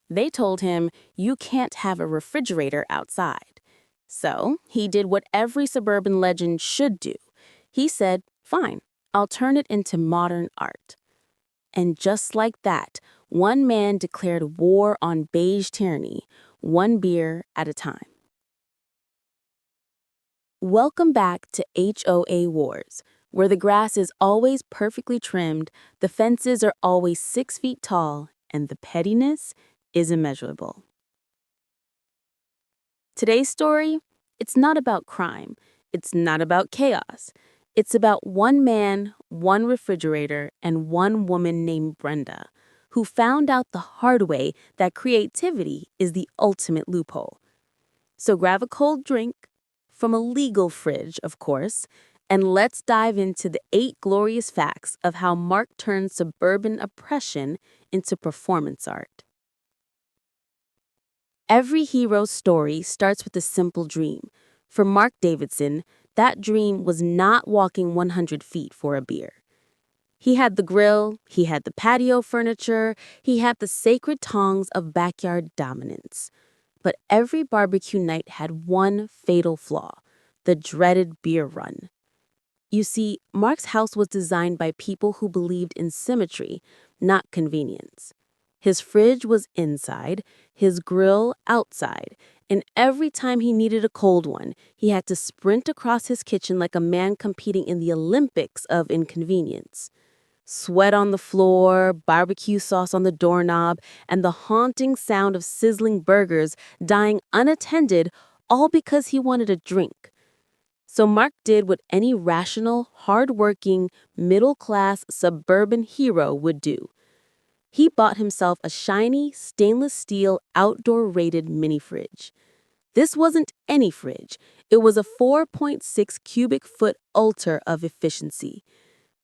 They told him, you can't have a refrigerator outside. So he did what every suburban legend should do. He said, fine, I'll turn it into modern art. And just like that, one man declared war on beige tyranny, one beer at a time. Welcome back to HOA Wars, where the grass is always perfectly trimmed, the fences are always 6 feet tall, and the pettiness is immeasurable. Today's story, it's not about crime. It's not about chaos. It's about one man, one refrigerator, and one woman named Brenda, who found out the hard way that creativity is the ultimate loophole. So grab a cold drink, from a legal fridge, of course, and let's dive into the 8 glorious facts of how Mark turned suburban oppression into performance art. Every hero's story starts with a simple dream. For Mark Davidson, that dream was not walking 100 feet for a beer. He had the grill, he had the patio furniture, he had the sacred tongs of backyard dominance. But every barbecue night had one fatal flaw, the dreaded beer run. You see, Mark's house was designed by people who believed in symmetry, not convenience. His fridge was inside, his grill outside, and every time he needed a cold one, he had to sprint across his kitchen like a man competing in the Olympics of inconvenience. Sweat on the floor, barbecue sauce on the doorknob, and the haunting sound of sizzling burgers dying unattended, all because he wanted a drink. So Mark did what any rational, hardworking, middle-class suburban hero would do. He bought himself a shiny, stainless steel, outdoor-rated mini-fridge. This wasn't any fridge. It was a 4.6 cubic foot altar of efficiency.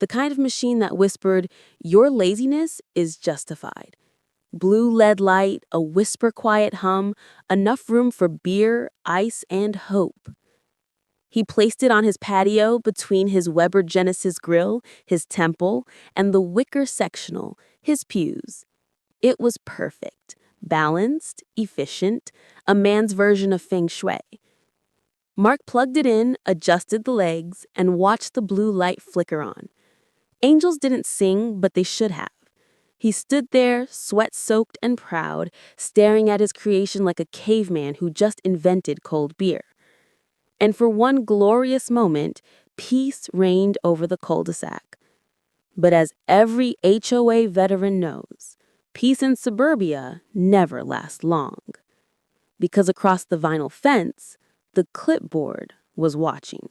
The kind of machine that whispered, your laziness is justified. Blue LED light, a whisper-quiet hum, enough room for beer, ice, and hope. He placed it on his patio between his Weber Genesis grill, his temple, and the wicker sectional, his pews. It was perfect, balanced, efficient, a man's version of feng shui. Mark plugged it in, adjusted the legs, and watched the blue light flicker on. Angels didn't sing, but they should have. He stood there, sweat-soaked and proud, staring at his creation like a caveman who just invented cold beer. And for one glorious moment, peace reigned over the cul-de-sac. But as every HOA veteran knows, peace in suburbia never lasts long. Because across the vinyl fence, the clipboard was watching.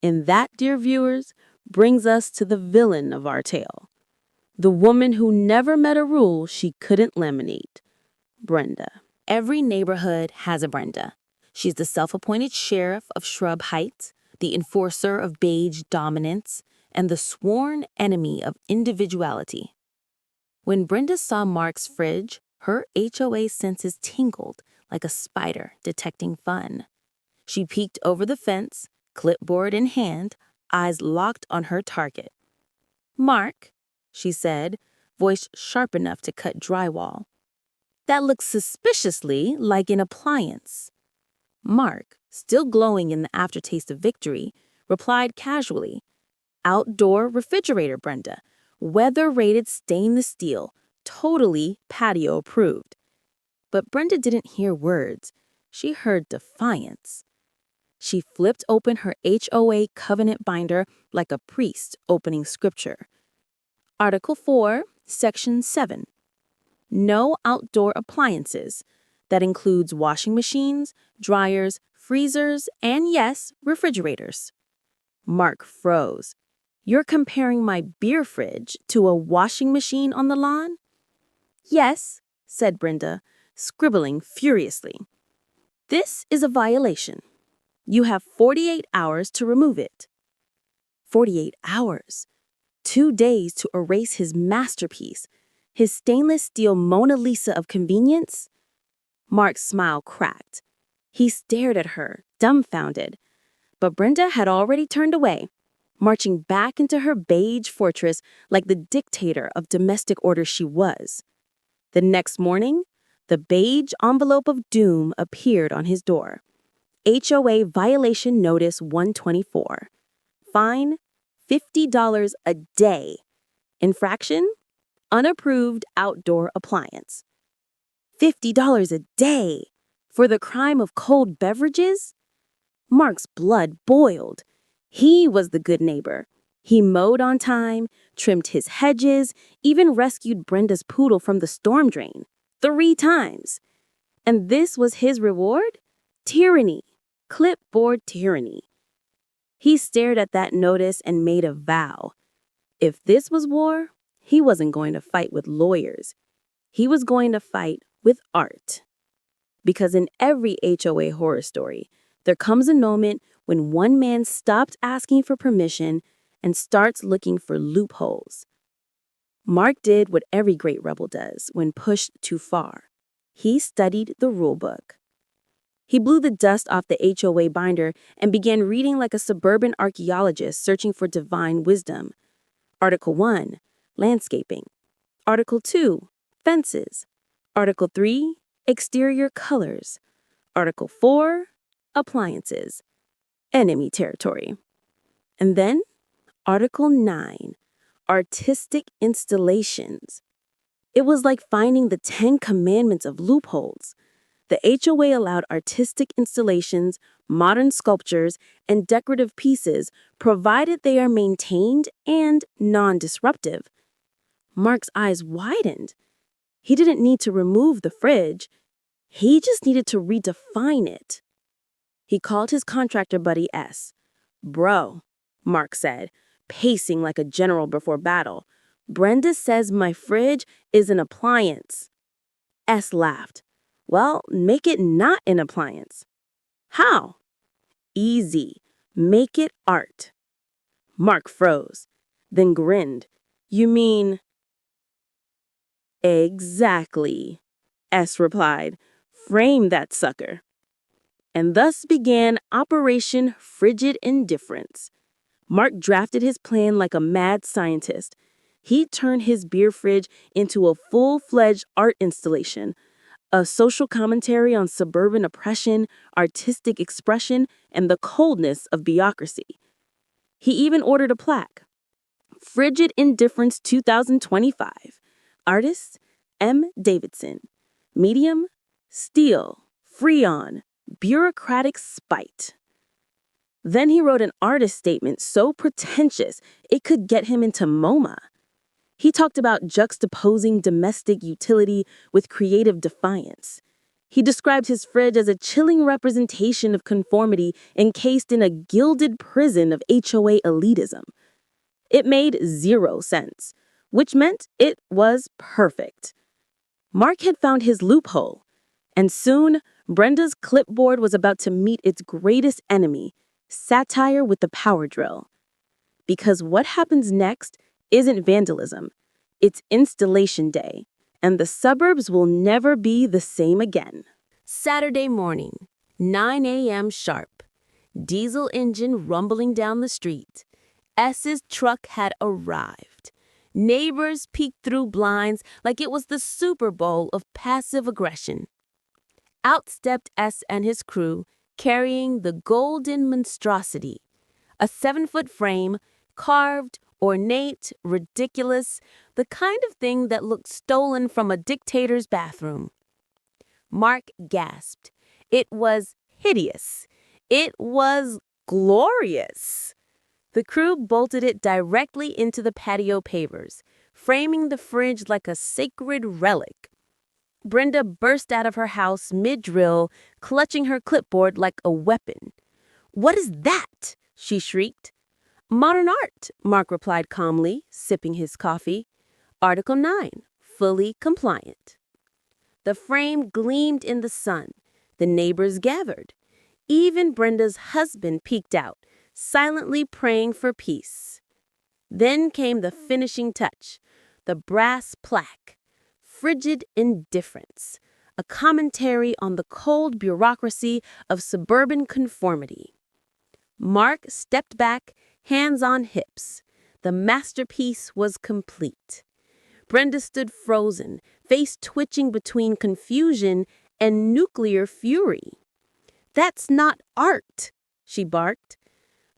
And that, dear viewers, brings us to the villain of our tale. The woman who never met a rule she couldn't laminate. Brenda. Every neighborhood has a Brenda. She's the self-appointed sheriff of Shrub Heights, the enforcer of beige dominance, and the sworn enemy of individuality. When Brenda saw Mark's fridge, her HOA senses tingled like a spider detecting fun. She peeked over the fence, clipboard in hand, eyes locked on her target. "Mark," she said, voice sharp enough to cut drywall. "That looks suspiciously like an appliance." Mark, still glowing in the aftertaste of victory, replied casually, "Outdoor refrigerator, Brenda. Weather-rated stainless steel, totally patio approved." But Brenda didn't hear words. She heard defiance. She flipped open her HOA covenant binder like a priest opening scripture. Article 4, Section 7. No outdoor appliances. That includes washing machines, dryers, freezers, and yes, refrigerators. Mark froze. "You're comparing my beer fridge to a washing machine on the lawn?" "Yes," said Brenda, scribbling furiously. "This is a violation. You have 48 hours to remove it." 48 hours. 2 days to erase his masterpiece, his stainless steel Mona Lisa of convenience? Mark's smile cracked. He stared at her, dumbfounded. But Brenda had already turned away, marching back into her beige fortress like the dictator of domestic order she was. The next morning, The beige envelope of doom appeared on his door. HOA Violation Notice 124. Fine, $50 a day. Infraction, unapproved outdoor appliance. $50 a day for the crime of cold beverages? Mark's blood boiled. He was the good neighbor. He mowed on time, trimmed his hedges, even rescued Brenda's poodle from the storm drain 3 times. And this was his reward? Tyranny. Clipboard tyranny. He stared at that notice and made a vow. If this was war, he wasn't going to fight with lawyers. He was going to fight with art. Because in every HOA horror story, there comes a moment when one man stops asking for permission and starts looking for loopholes. Mark did what every great rebel does when pushed too far. He studied the rulebook. He blew the dust off the HOA binder and began reading like a suburban archaeologist searching for divine wisdom. Article 1, landscaping. Article 2, fences. Article 3, exterior colors. Article 4, appliances. Enemy territory. And then, Article 9, artistic installations. It was like finding the 10 commandments of loopholes. The HOA allowed artistic installations, modern sculptures, and decorative pieces provided they are maintained and non-disruptive. Mark's eyes widened. He didn't need to remove the fridge. He just needed to redefine it. He called his contractor buddy S. "Bro," Mark said, pacing like a general before battle, "Brenda says my fridge is an appliance." S laughed. "Well, make it not an appliance." "How?" "Easy. Make it art." Mark froze, then grinned. "You mean—" "Exactly," S replied. "Frame that sucker." And thus began Operation Frigid Indifference. Mark drafted his plan like a mad scientist. He turned his beer fridge into a full-fledged art installation, a social commentary on suburban oppression, artistic expression, and the coldness of bureaucracy. He even ordered a plaque. Frigid Indifference 2025. Artist, M. Davidson. Medium, steel, freon, bureaucratic spite. Then he wrote an artist statement so pretentious it could get him into MoMA. He talked about juxtaposing domestic utility with creative defiance. He described his fridge as a chilling representation of conformity encased in a gilded prison of HOA elitism. It made 0 sense, which meant it was perfect. Mark had found his loophole, and soon Brenda's clipboard was about to meet its greatest enemy, satire with the power drill. Because what happens next isn't vandalism, it's installation day, and the suburbs will never be the same again. Saturday morning, 9 a.m. sharp. Diesel engine rumbling down the street. S's truck had arrived. Neighbors peeked through blinds like it was the Super Bowl of passive aggression. Out stepped S and his crew, carrying the golden monstrosity, a 7-foot frame, carved, ornate, ridiculous, the kind of thing that looked stolen from a dictator's bathroom. Mark gasped. It was hideous. It was glorious. The crew bolted it directly into the patio pavers, framing the fridge like a sacred relic. Brenda burst out of her house mid-drill, clutching her clipboard like a weapon. "What is that?" she shrieked. "Modern art," Mark replied calmly, sipping his coffee. Article 9, fully compliant. The frame gleamed in the sun. The neighbors gathered. Even Brenda's husband peeked out, silently praying for peace. Then came the finishing touch, the brass plaque. Frigid Indifference, a commentary on the cold bureaucracy of suburban conformity. Mark stepped back, hands on hips. The masterpiece was complete. Brenda stood frozen, face twitching between confusion and nuclear fury. "That's not art," she barked.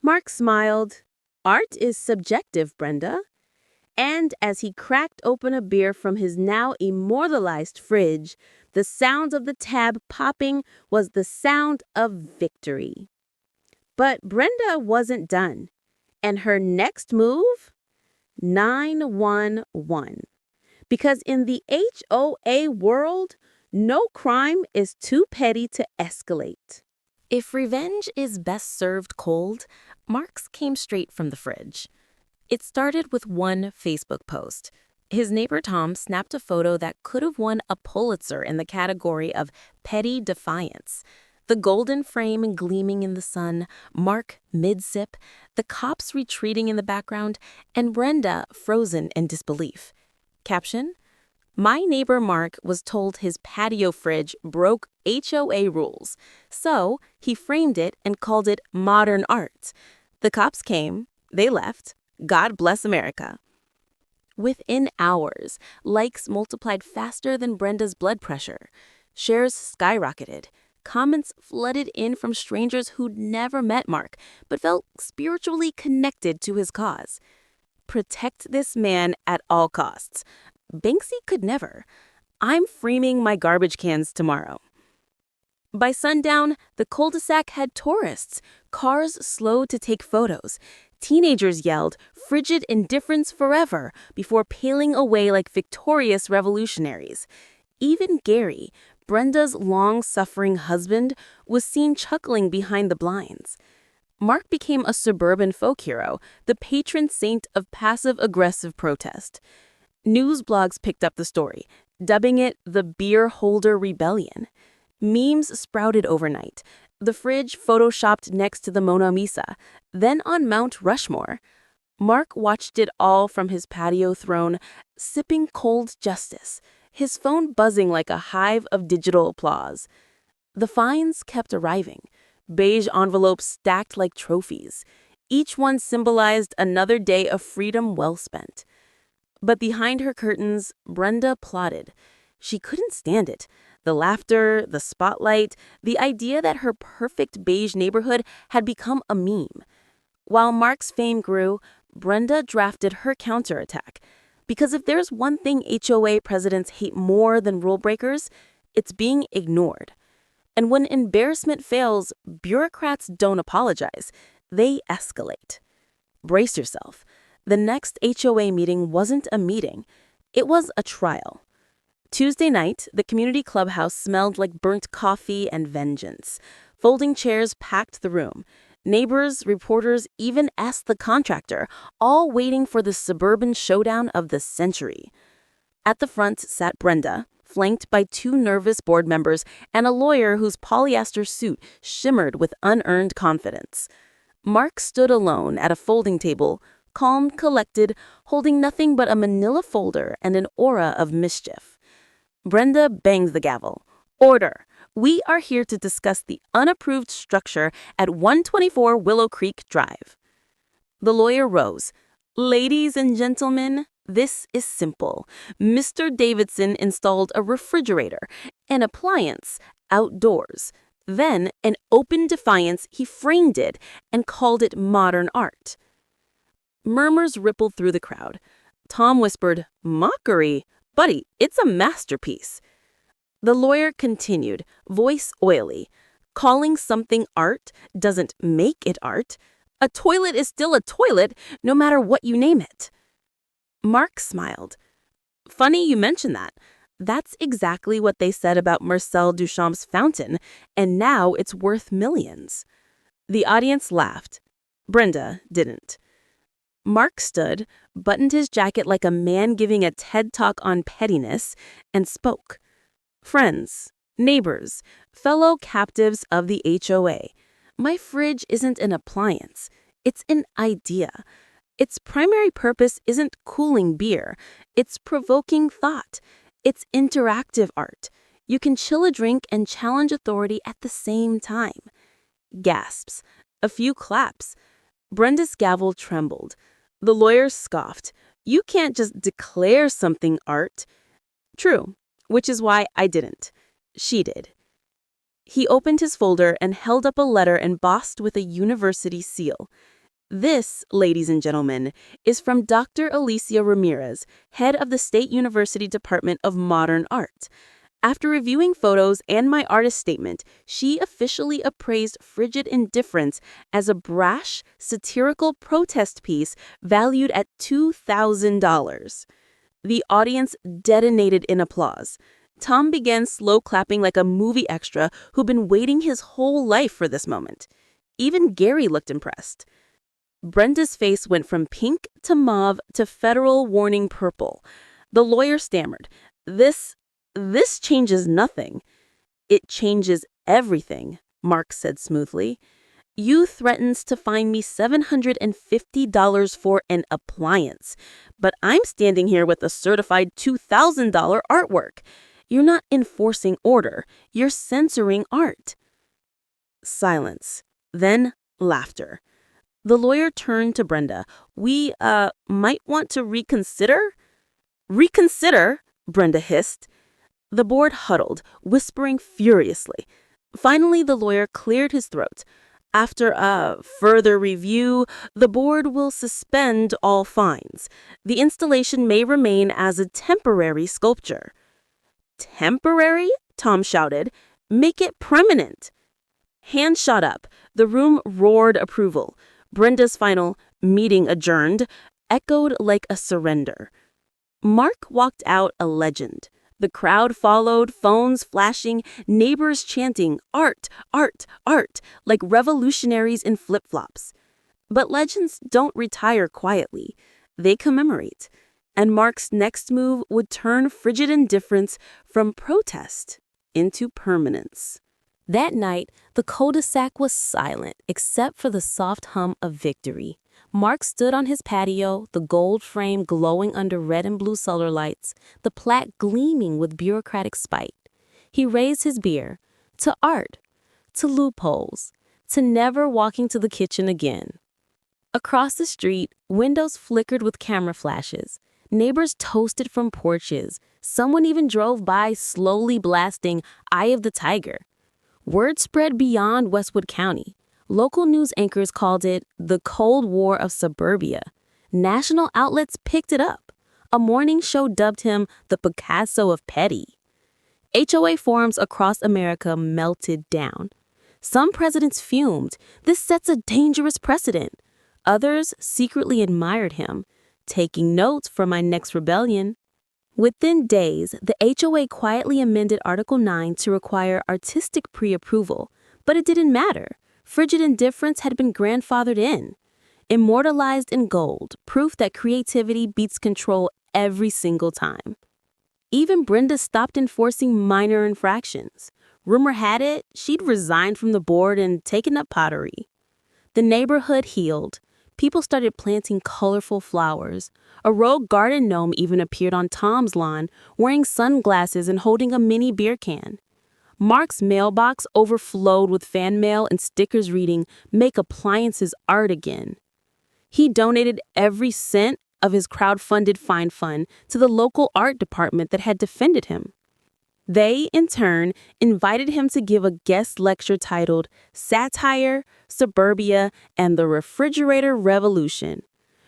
Mark smiled. "Art is subjective, Brenda." And as he cracked open a beer from his now immortalized fridge, the sound of the tab popping was the sound of victory. But Brenda wasn't done. And her next move? 911. Because in the HOA world, no crime is too petty to escalate. If revenge is best served cold, Mark's came straight from the fridge. It started with one Facebook post. His neighbor Tom snapped a photo that could have won a Pulitzer in the category of petty defiance. The golden frame gleaming in the sun, Mark mid-sip, the cops retreating in the background, and Brenda frozen in disbelief. Caption: "My neighbor Mark was told his patio fridge broke HOA rules, so he framed it and called it modern art. The cops came, they left. God bless America." Within hours, likes multiplied faster than Brenda's blood pressure. Shares skyrocketed. Comments flooded in from strangers who'd never met Mark, but felt spiritually connected to his cause. Protect this man at all costs. Banksy could never. "I'm framing my garbage cans tomorrow." By sundown, the cul-de-sac had tourists. Cars slowed to take photos. Teenagers yelled, "Frigid Indifference forever," before paling away like victorious revolutionaries. Even Gary, Brenda's long-suffering husband, was seen chuckling behind the blinds. Mark became a suburban folk hero, the patron saint of passive-aggressive protest. News blogs picked up the story, dubbing it the beer holder rebellion. Memes sprouted overnight. The fridge photoshopped next to the Mona Lisa, then on Mount Rushmore. Mark watched it all from his patio throne, sipping cold justice, his phone buzzing like a hive of digital applause. The fines kept arriving, beige envelopes stacked like trophies. Each one symbolized another day of freedom well spent. But behind her curtains, Brenda plotted. She couldn't stand it. The laughter, the spotlight, the idea that her perfect beige neighborhood had become a meme. While Mark's fame grew, Brenda drafted her counterattack. Because if there's one thing HOA presidents hate more than rule breakers, it's being ignored. And when embarrassment fails, bureaucrats don't apologize. They escalate. Brace yourself. The next HOA meeting wasn't a meeting. It was a trial. Tuesday night, the community clubhouse smelled like burnt coffee and vengeance. Folding chairs packed the room. Neighbors, reporters, even asked the contractor, all waiting for the suburban showdown of the century. At the front sat Brenda, flanked by two nervous board members and a lawyer whose polyester suit shimmered with unearned confidence. Mark stood alone at a folding table, calm, collected, holding nothing but a manila folder and an aura of mischief. Brenda banged the gavel. "Order! We are here to discuss the unapproved structure at 124 Willow Creek Drive." The lawyer rose. "Ladies and gentlemen, this is simple. Mr. Davidson installed a refrigerator, an appliance, outdoors. Then, in open defiance, he framed it and called it modern art." Murmurs rippled through the crowd. Tom whispered, "Mockery? Buddy, it's a masterpiece." The lawyer continued, voice oily. "Calling something art doesn't make it art. A toilet is still a toilet, no matter what you name it." Mark smiled. "Funny you mention that. That's exactly what they said about Marcel Duchamp's fountain, and now it's worth millions." The audience laughed. Brenda didn't. Mark stood, buttoned his jacket like a man giving a TED Talk on pettiness, and spoke. "Friends, neighbors, fellow captives of the HOA, my fridge isn't an appliance. It's an idea. Its primary purpose isn't cooling beer. It's provoking thought. It's interactive art. You can chill a drink and challenge authority at the same time." Gasps. A few claps. Brenda's gavel trembled. The lawyer scoffed. You can't just declare something art. True, which is why I didn't. She did. He opened his folder and held up a letter embossed with a university seal. This, ladies and gentlemen, is from Dr. Alicia Ramirez, head of the State University Department of Modern Art. After reviewing photos and my artist statement, she officially appraised Frigid Indifference as a brash, satirical protest piece valued at $2,000. The audience detonated in applause. Tom began slow clapping like a movie extra who'd been waiting his whole life for this moment. Even Gary looked impressed. Brenda's face went from pink to mauve to federal warning purple. The lawyer stammered, This changes nothing. It changes everything, Mark said smoothly. You threatens to fine me $750 for an appliance, but I'm standing here with a certified $2,000 artwork. You're not enforcing order, you're censoring art. Silence. Then laughter. The lawyer turned to Brenda. We, might want to reconsider? Reconsider? Brenda hissed. The board huddled, whispering furiously. Finally, the lawyer cleared his throat. After further review, the board will suspend all fines. The installation may remain as a temporary sculpture. Temporary? Tom shouted. Make it permanent. Hands shot up. The room roared approval. Brenda's final, meeting adjourned, echoed like a surrender. Mark walked out a legend. The crowd followed, phones flashing, neighbors chanting, art, art, art, like revolutionaries in flip-flops. But legends don't retire quietly. They commemorate. And Mark's next move would turn Frigid Indifference from protest into permanence. That night, the cul-de-sac was silent except for the soft hum of victory. Mark stood on his patio, the gold frame glowing under red and blue solar lights, the plaque gleaming with bureaucratic spite. He raised his beer. To art. To loopholes. To never walking to the kitchen again. Across the street, windows flickered with camera flashes. Neighbors toasted from porches. Someone even drove by slowly blasting Eye of the Tiger. Word spread beyond Westwood County. Local news anchors called it the Cold War of Suburbia. National outlets picked it up. A morning show dubbed him the Picasso of Petty. HOA forums across America melted down. Some presidents fumed. This sets a dangerous precedent. Others secretly admired him, taking notes for my next rebellion. Within days, the HOA quietly amended Article 9 to require artistic pre-approval, but it didn't matter. Frigid Indifference had been grandfathered in. Immortalized in gold, proof that creativity beats control every single time. Even Brenda stopped enforcing minor infractions. Rumor had it, she'd resigned from the board and taken up pottery. The neighborhood healed. People started planting colorful flowers. A rogue garden gnome even appeared on Tom's lawn, wearing sunglasses and holding a mini beer can. Mark's mailbox overflowed with fan mail and stickers reading, "Make appliances art again." He donated every cent of his crowd-funded fine fund to the local art department that had defended him. They, in turn, invited him to give a guest lecture titled Satire, Suburbia, and the Refrigerator Revolution.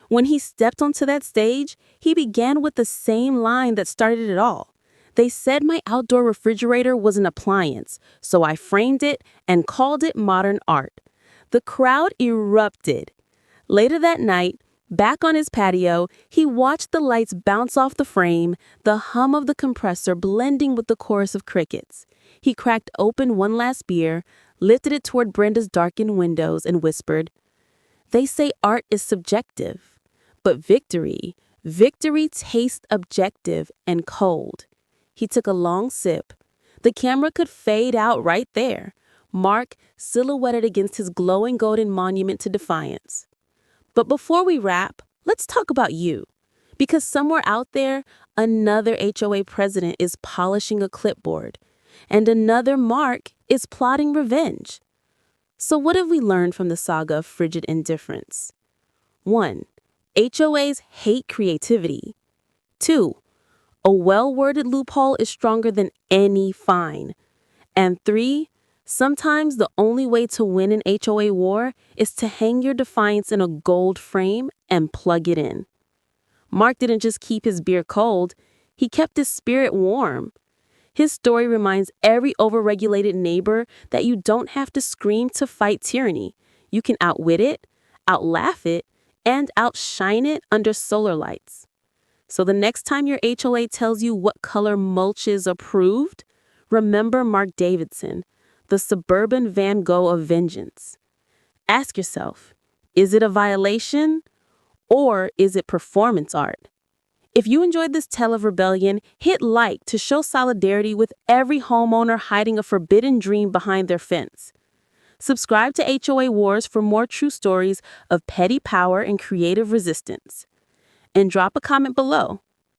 When he stepped onto that stage, he began with the same line that started it all. They said my outdoor refrigerator was an appliance, so I framed it and called it modern art. The crowd erupted. Later that night, back on his patio, he watched the lights bounce off the frame, the hum of the compressor blending with the chorus of crickets. He cracked open one last beer, lifted it toward Brenda's darkened windows, and whispered, "They say art is subjective, but victory tastes objective and cold." He took a long sip. The camera could fade out right there, Mark silhouetted against his glowing golden monument to defiance. But before we wrap, let's talk about you. Because somewhere out there, another HOA president is polishing a clipboard, and another Mark is plotting revenge. So what have we learned from the saga of Frigid Indifference? 1. HOAs hate creativity. 2. A well-worded loophole is stronger than any fine. And 3. Sometimes the only way to win an HOA war is to hang your defiance in a gold frame and plug it in. Mark didn't just keep his beer cold, he kept his spirit warm. His story reminds every overregulated neighbor that you don't have to scream to fight tyranny. You can outwit it, outlaugh it, and outshine it under solar lights. So the next time your HOA tells you what color mulch is approved, remember Mark Davidson, the suburban Van Gogh of vengeance. Ask yourself, is it a violation or is it performance art? If you enjoyed this tale of rebellion, hit like to show solidarity with every homeowner hiding a forbidden dream behind their fence. Subscribe to HOA Wars for more true stories of petty power and creative resistance. And drop a comment below.